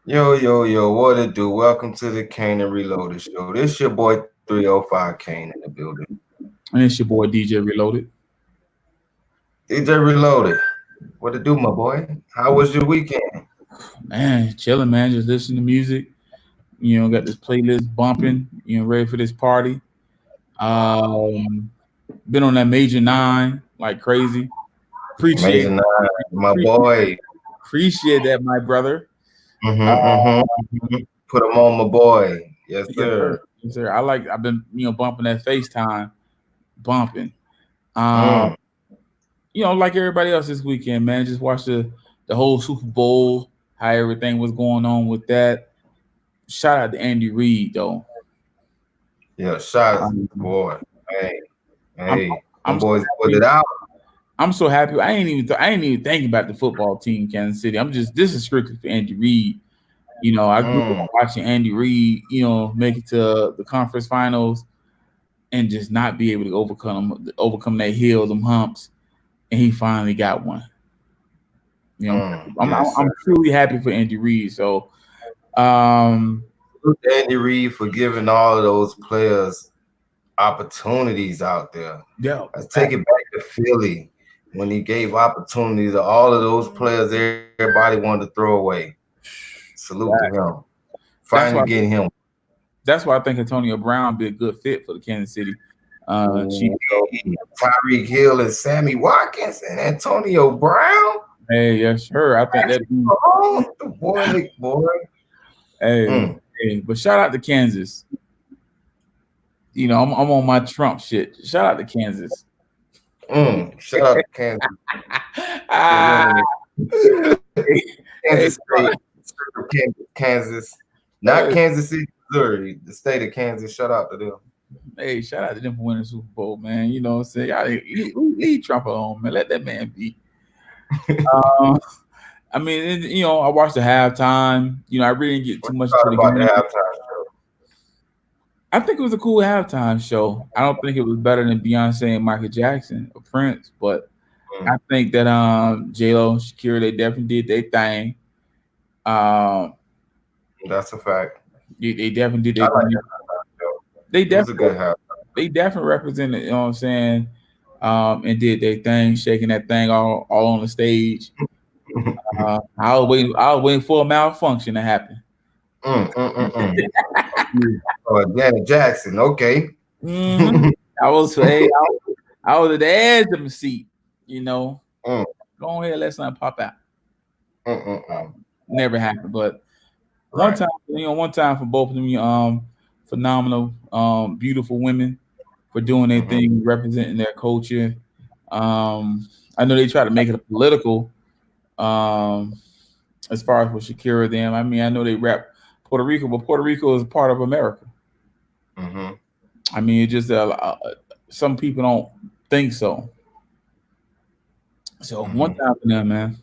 Yo, what it do? Welcome to the Kane and Reloaded show. This your boy 305 Kane in the building. And it's your boy DJ Reloaded. DJ Reloaded. What it do, my boy? How was your weekend? Man, chilling, man. Just listening to music. Got this playlist bumping. Ready for this party. Um, been on that Major Nine like crazy. Appreciate Amazing night, my appreciate, boy. appreciate that, my brother. Uh, Put him on, my boy. Yes, yes, sir. sir. Yes, sir. I've been bumping that FaceTime, bumping. Um, Mm, like everybody else this weekend, man. Just watch the whole Super Bowl, how everything was going on with that. Shout out to Andy Reid though. yeah, shots, Um, boy. Hey, I'm hey, them I'm so boys put happy. it out. I'm so happy. I ain't even thinking about the football team, Kansas City. This is strictly for Andy Reid. I grew Mm, up watching Andy Reid, make it to the conference finals and just not be able to overcome that hill, them humps, and he finally got one. yes, I'm sir. truly happy for Andy Reid. So, um, Salute to Andy Reid for giving all of those players opportunities out there. yeah, Let's take it back to Philly when he gave opportunities to all of those players everybody wanted to throw away. Salute to him. that's Finally why getting him. that's why I think Antonio Brown be a good fit for the Kansas City Chiefs. So, Tyreek Hill and Sammy Watkins and Antonio Brown. hey, yes, sir. I think that. Oh, the boy. Hey, Mm, hey, but shout out to Kansas. I'm on my Trump shit. Shout out to Kansas. Shout out to Kansas for ah, winning it. hey, Kansas State, Kansas, not hey, Kansas City, Missouri, the state of Kansas. Shout out to them. hey, shout out to them for winning the Super Bowl, man. You know what I'm saying? Y'all leave Trump alone, man. Let that man be. Uh, I mean, I watched the halftime. I really didn't get What too you much thought to the about the game. halftime show? I think it was a cool halftime show. I don't think it was better than Beyonce and Michael Jackson or Prince, but Mm, I think that J Lo and Shakira they definitely did their thing. Um, that's a fact. they definitely I did their like thing. that show. They It was a definitely good half. they definitely represented. You know what I'm saying? And did their thing, shaking that thing all on the stage. I was waiting for a malfunction to happen. mm, mm, mm, mm. Janet Jackson. Okay. hmm I was hey, I was at the edge of my seat. You know, Mm, go ahead, let something pop out. mm. Never happened, but Right. one time for both of them, phenomenal, beautiful women for doing their Hmm. thing, representing their culture. I know they try to make it a political, um, as far as with Shakira them. I mean, I know they rap Puerto Rico, but Puerto Rico is a part of America. Hmm. I mean, it just some people don't think so. So one Hmm. time for them, man.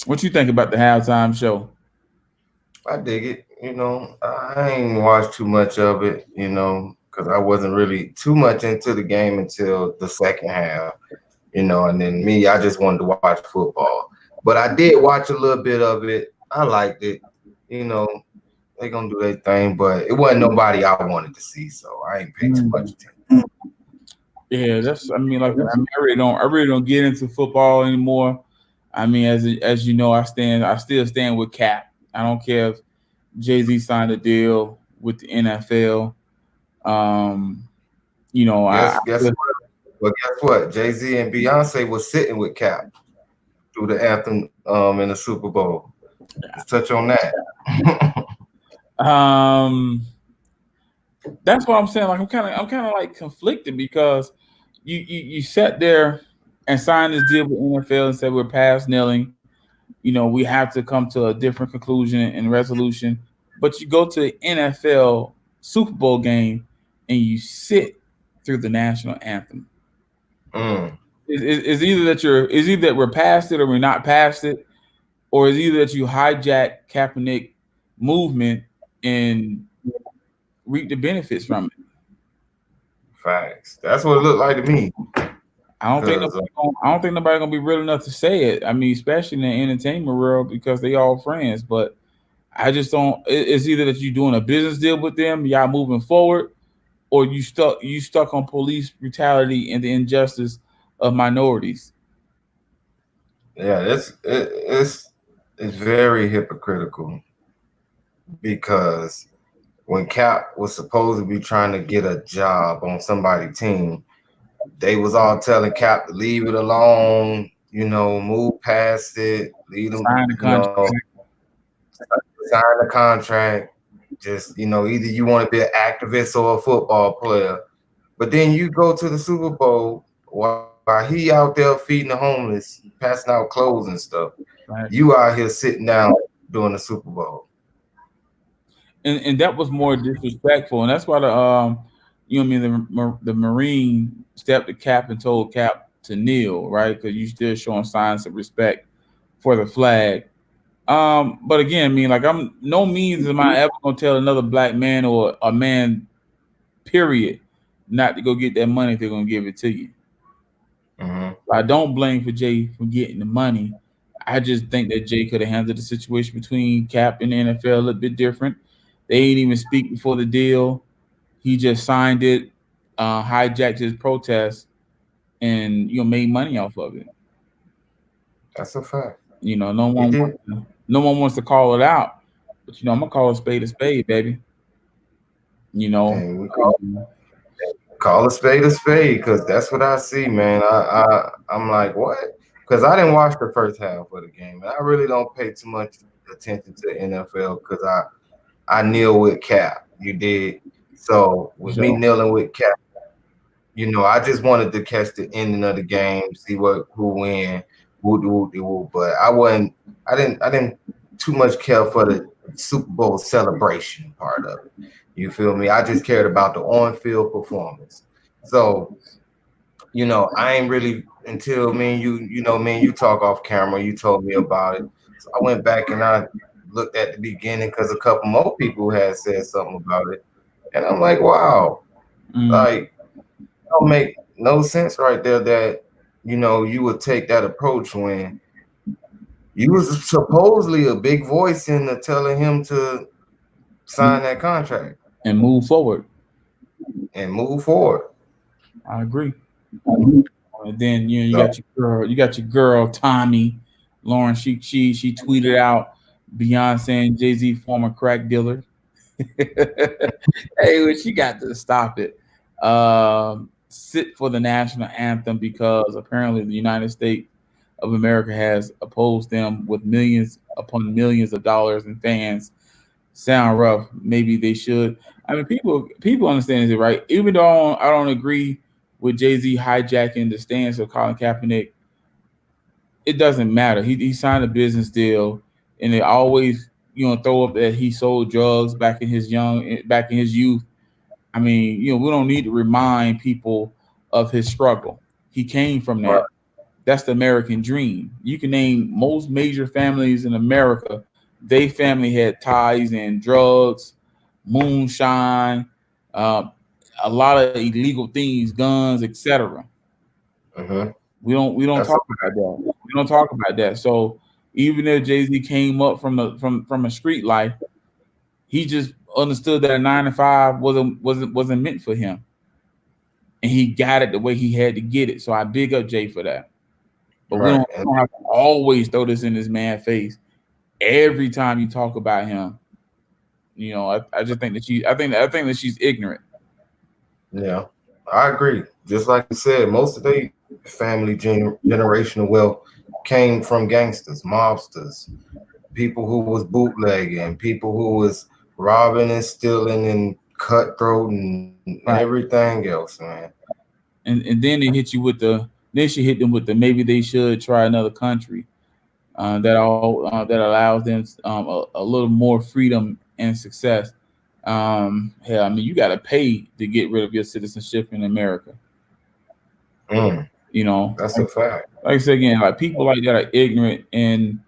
What you think about the halftime show? I dig it. I ain't watched too much of it, because I wasn't really too much into the game until the second half, and then me, I just wanted to watch football. But I did watch a little bit of it. I liked it. You know, they gonna do their thing, but it wasn't nobody I wanted to see, so I ain't pay too much Mm. attention. Yeah, that's. I mean, like I really don't get into football anymore. I mean, as you know, I still stand with Cap. I don't care if Jay-Z signed a deal with the NFL. Um, I Guess still, what? Well, guess what? Jay-Z and Beyonce was sitting with Cap through the anthem in the Super Bowl. Let's touch on that. um, that's what I'm saying. Like I'm kind of like conflicted because you sat there and signed this deal with NFL and said we're past kneeling. We have to come to a different conclusion and resolution. But you go to the NFL Super Bowl game and you sit through the national anthem. Mm. Is either that we're past it or we're not past it, or is either that you hijack Kaepernick movement and reap the benefits from it. Facts. That's what it looked like to me. Cause I don't think nobody gonna be real enough to say it. I mean, especially in the entertainment world because they all friends. But I just don't. It's either that you're doing a business deal with them, y'all moving forward, or you stuck on police brutality and the injustice of minorities. Yeah, it's very hypocritical because when Cap was supposed to be trying to get a job on somebody's team, they was all telling Cap to leave it alone, move past it, leave them, Sign the contract. sign the contract. Just, either you want to be an activist or a football player. But then you go to the Super Bowl while he out there feeding the homeless, passing out clothes and stuff. Right. You out here sitting down during the Super Bowl. And that was more disrespectful, and that's why the Marine stepped to Cap and told Cap to kneel, right? Because you still showing signs of respect for the flag. But again, I mean, like, I'm no means am I ever gonna tell another black man or a man, period, not to go get that money if they're gonna give it to you. Mm-hmm. I don't blame for Jay for getting the money. I just think that Jay could have handled the situation between Cap and the NFL a little bit different. They ain't even speak before the deal. He just signed it, hijacked his protest, and made money off of it. That's a fact. No He one did. wants to call it out, but I'm gonna call a spade, baby. You know, And we call a spade, because that's what I see, man. I'm like, what? Because I didn't watch the first half of the game, and I really don't pay too much attention to the NFL because I kneel with Cap. You did. So with me so kneeling with Cap, I just wanted to catch the ending of the game, see who win, who. But I didn't too much care for the Super Bowl celebration part of it. You feel me? I just cared about the on-field performance. So, I ain't really until me and you talk off camera, you told me about it. So I went back and I looked at the beginning because a couple more people had said something about it. And I'm like, wow, mm, like, don't make no sense right there that you would take that approach when you was supposedly a big voice in the telling him to sign that contract and move forward. and move forward. I agree. And then you So got your girl Tommy Lauren. She tweeted out Beyonce and Jay-Z former crack dealer. Hey, well, she got to stop it. Sit for the national anthem because apparently the United States of America has opposed them with millions upon millions of dollars and fans. Sound rough. Maybe they should. I mean, people understand it, right? Even though I don't agree with Jay Z hijacking the stance of Colin Kaepernick, it doesn't matter. He signed a business deal, and they always throw up that he sold drugs back in his youth. I mean, we don't need to remind people of his struggle. He came from right. that. That's the American dream. You can name most major families in America. They family had ties in drugs, moonshine, uh, a lot of illegal things, guns, etc. Mm-hmm. We don't That's a talk about that. We don't talk about that. So even if Jay Z came up from a street life, he just understood that a 9 to 5 wasn't meant for him, and he got it the way he had to get it. So I big up Jay for that. But we right. don't, we don't have to always throw this in this man's face every time you talk about him. I just think that I think that she's ignorant. Yeah, I agree. Just like you said, most of the family generational wealth came from gangsters, mobsters, people who was bootlegging, people who was robbing and stealing and cutthroat and Right. everything else, man. And then they hit you with the then she hit them with the maybe they should try another country that allows them a little more freedom and success. Hell, I mean, you got to pay to get rid of your citizenship in America. Mm, You know, that's a fact. like I said again, like people like that are ignorant, and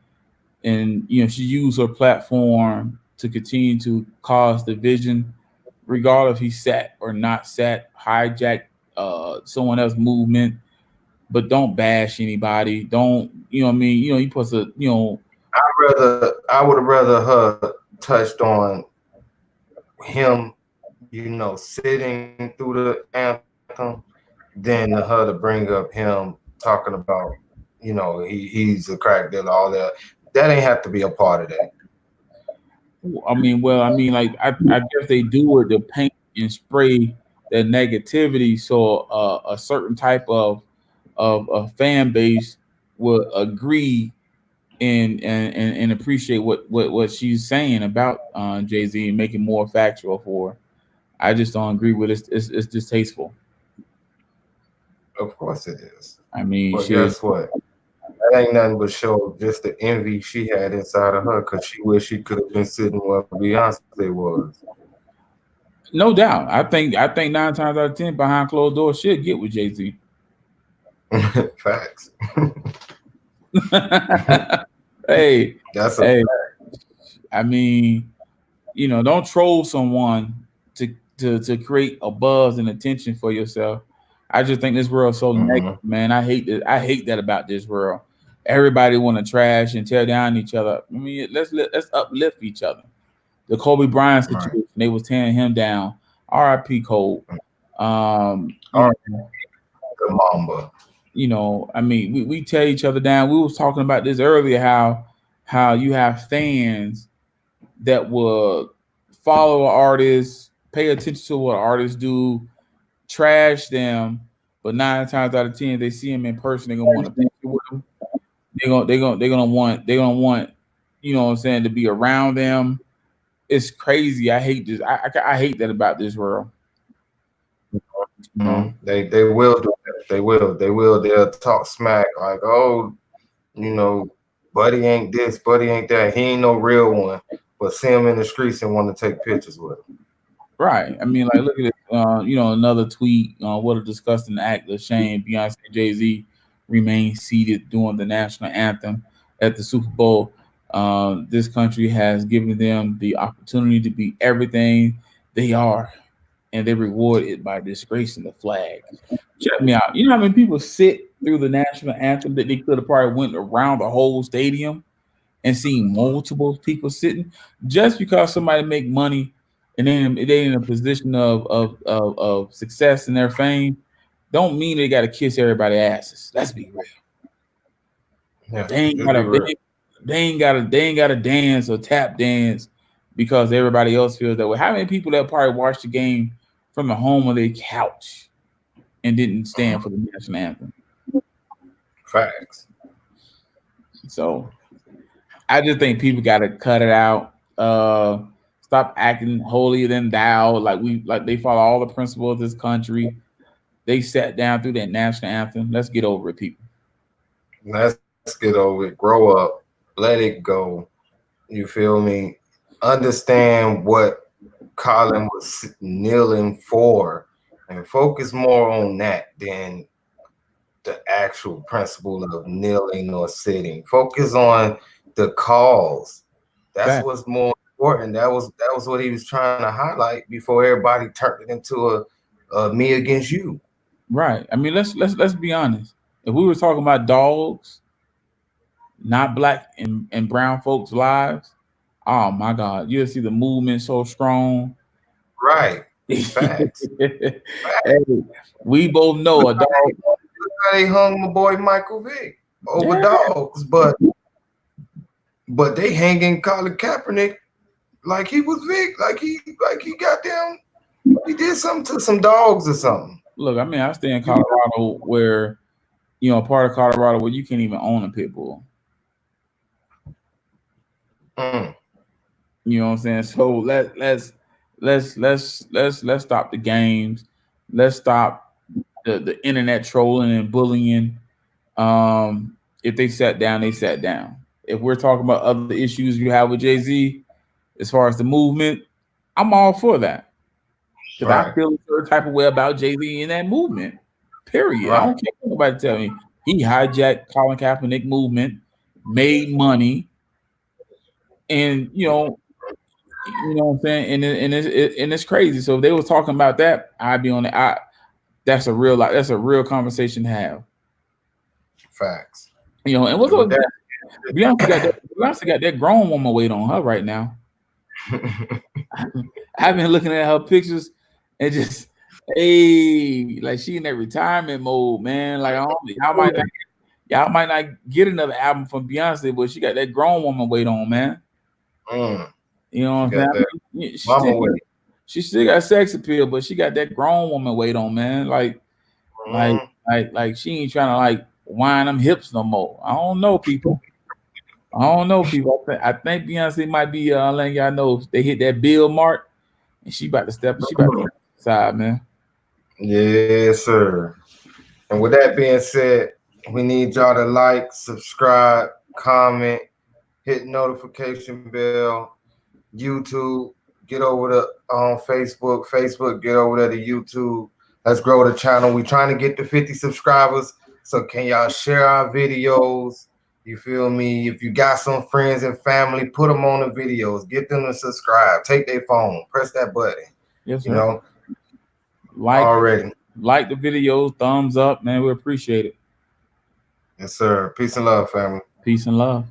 she used her platform to continue to cause division, regardless if he sat or not sat, hijack someone else's movement, but don't bash anybody. Don't you know what I mean? You supposed to I would have rather her touched on him, sitting through the anthem, than her to bring up him talking about, he's a crack dealer, all that. That ain't have to be a part of that. I mean, like I guess they do it to paint and spray that negativity, so a certain type of a fan base will agree and appreciate what she's saying about Jay-Z and make it more factual for her. I just don't agree with it. It's distasteful. Of course it is. I mean, But guess what? That ain't nothing but show just the envy she had inside of her, because she wished she could have been sitting where Beyonce was. No doubt. I think 9 times out of 10 behind closed doors should get with Jay-Z. Facts. Hey, that's hey. I mean, don't troll someone to create a buzz and attention for yourself. I just think this world's so negative, man. I hate that about this world. Everybody want to trash and tear down each other. I mean, let's uplift each other. The Kobe Bryant situation, they was tearing him down. R.I.P. Kobe. The Mamba. I mean, we tear each other down. We was talking about this earlier, how you have fans that will follow artists, pay attention to what artists do, trash them, but 9 times out of 10, they see them in person, they're gonna want to picture with them. They're gonna want, you know what I'm saying, to be around them. It's crazy. I hate this. I hate that about this world. They will do that. They will. They'll talk smack like, oh, Buddy ain't this, Buddy ain't that. He ain't no real one. But see him in the streets and want to take pictures with him. Right. I mean, like, look at it. Another tweet. What a disgusting act of shame. Beyonce and Jay-Z remain seated during the national anthem at the Super Bowl. This country has given them the opportunity to be everything they are, and they reward it by disgracing the flag. Check me out. You know how many people sit through the national anthem that they could have probably went around the whole stadium and seen multiple people sitting, just because somebody make money and then they in a position of success in their fame, don't mean they got to kiss everybody's asses. Let's be real. Yeah, they ain't got to dance or tap dance because everybody else feels that way. How many people that probably watched the game from the home of their couch and didn't stand for the national anthem? Facts. So I just think people got to cut it out. Stop acting holier than thou. Like they follow all the principles of this country. They sat down through that national anthem. Let's get over it, people. Let's get over it. Grow up. Let it go. You feel me? Understand what Colin was kneeling for and focus more on that than the actual principle of kneeling or sitting. Focus on the cause. That's what's more important. That was what he was trying to highlight before everybody turned it into a me against you. Right. I mean, let's be honest. If we were talking about dogs, not black and brown folks' lives, oh my God, you'll see the movement so strong. Right. Facts. Hey, we both know a dog. They hung my boy Michael Vick over dogs, but they hanging Colin Kaepernick like he was Vic, like he got them. He did something to some dogs or something. Look, I mean, I stay in Colorado where, part of Colorado where you can't even own a pit bull. You know what I'm saying? So let's stop the games. Let's stop the internet trolling and bullying. If they sat down, they sat down. If we're talking about other issues you have with Jay-Z, as far as the movement, I'm all for that. Because I feel a certain type of way about Jay-Z in that movement. Period. I don't care what nobody tell me. He hijacked Colin Kaepernick movement, made money, and you know what I'm saying, and it's crazy. So if they was talking about that, I'd be on the. That's a real conversation to have. Facts. And what's up? Beyonce got that grown woman weight on her right now. I've been looking at her pictures and just, hey, like she in that retirement mode, man. Like y'all might not get another album from Beyonce, but she got that grown woman weight on, man. You know what I'm saying? Mama weight. She still got sex appeal, but she got that grown woman weight on, man. Like she ain't trying to like wind them hips no more. I don't know, people. I think Beyonce might be letting y'all know they hit that bill mark, and she about to step aside, man. Yes, sir. And with that being said, we need y'all to like, subscribe, comment, hit notification bell, YouTube, get over to Facebook, get over there to YouTube. Let's grow the channel. We're trying to get to 50 subscribers. So can y'all share our videos? You feel me? If you got some friends and family, put them on the videos. Get them to subscribe. Take their phone. Press that button. Yes, sir. You know? Like the videos. Thumbs up, man. We appreciate it. Yes, sir. Peace and love, family. Peace and love.